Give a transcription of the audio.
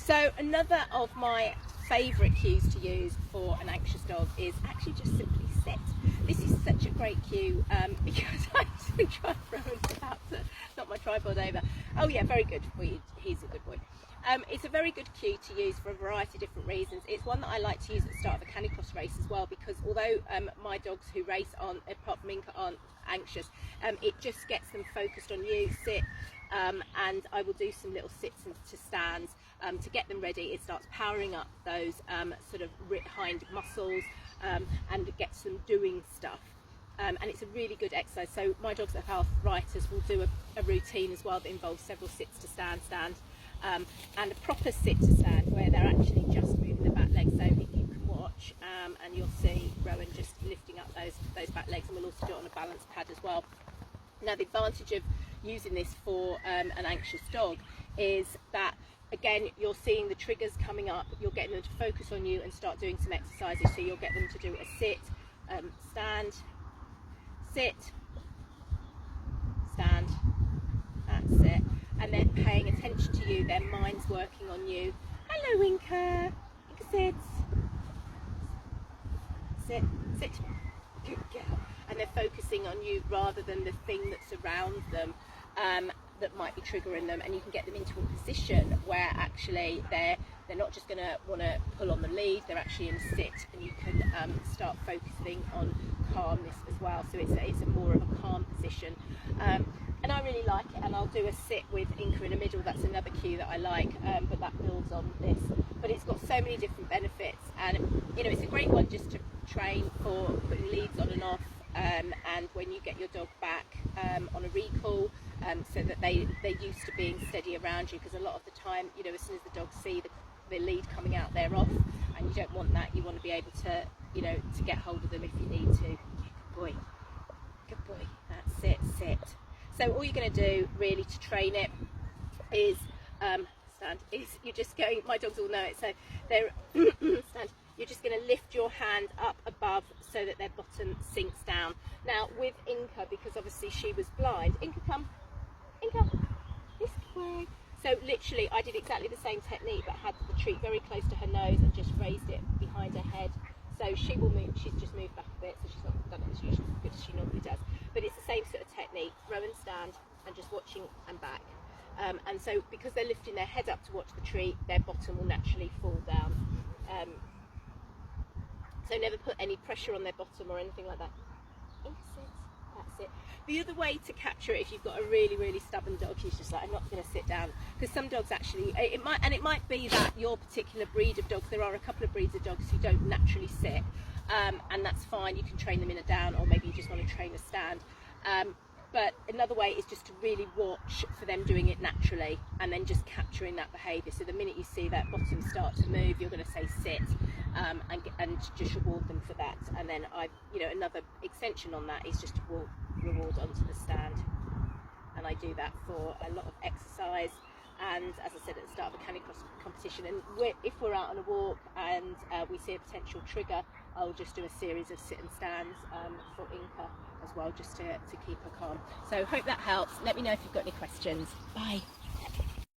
So another of my favourite cues to use for an anxious dog is actually just simply sit. This is such a great cue because I actually tried Rowan's about to knock my tripod over. Oh yeah, very good. He's a good boy. It's a very good cue to use for a variety of different reasons. It's one that I like to use at the start of a canicross race as well, because although my dogs who race on, apart from Inca, aren't anxious, it just gets them focused on you, sit, and I will do some little sits and to stands to get them ready. It starts powering up those sort of hind muscles and it gets them doing stuff. And it's a really good exercise. So my dogs that have arthritis will do a routine as well that involves several sits to stand, and a proper sit to stand where they're actually just moving the back legs. So if you can watch, and you'll see Rowan just lifting up those back legs, and we'll also do it on a balance pad as well. Now the advantage of using this for an anxious dog is that, again, you're seeing the triggers coming up, you're getting them to focus on you and start doing some exercises. So you'll get them to do a sit, stand, sit, stand, that's it. And they're paying attention to you, their mind's working on you. Hello Inca, Inca sits, sit, sit, good girl. And they're focusing on you rather than the thing that's around them that might be triggering them. And you can get them into a position where actually they're not just going to want to pull on the lead, they're actually in a sit, and you can start focusing on calmness as well. So it's a more of a calm position. And I really like it, and I'll do a sit with Inca in the middle. That's another cue that I like, but that builds on this. But it's got so many different benefits, and you know, it's a great one just to train for putting leads on and off, and when you get your dog back on a recall, so that they're used to being steady around you, because a lot of the time, you know, as soon as the dogs see the lead coming out, they're off, and you don't want that. You want to be able to, you know, to get hold of them if you need to. Good boy, good boy. That's it, sit. So all you're going to do really to train it is stand. You're just going, my dogs all know it, so they're stand. You're just going to lift your hand up above so that their bottom sinks down. Now with Inca, because obviously she was blind, Inca come, Inca, this way. So literally I did exactly the same technique, but had the treat very close to her nose and just raised it behind her head. So she will move, she's just moved back a bit, so she's not done it as usual, as good as she normally does. But it's the same sort of technique, Rowan stand and just watching and back. And so because they're lifting their head up to watch the treat, their bottom will naturally fall down. So never put any pressure on their bottom or anything like that. That's it. The other way to capture it, if you've got a really, really stubborn dog who's just like, I'm not going to sit down, because some dogs actually, it might be that your particular breed of dogs, there are a couple of breeds of dogs who don't naturally sit, and that's fine. You can train them in a down, or maybe you just want to train a stand. But another way is just to really watch for them doing it naturally, and then just capturing that behaviour. So the minute you see that bottom start to move, you're going to say sit, and just reward them for that. And then another extension on that is just to reward onto the stand. And I do that for a lot of exercise. And as I said at the start of a canicross competition, and if we're out on a walk and we see a potential trigger, I'll just do a series of sit and stands for Inca as well, just to keep her calm. So hope that helps. Let me know if you've got any questions. Bye.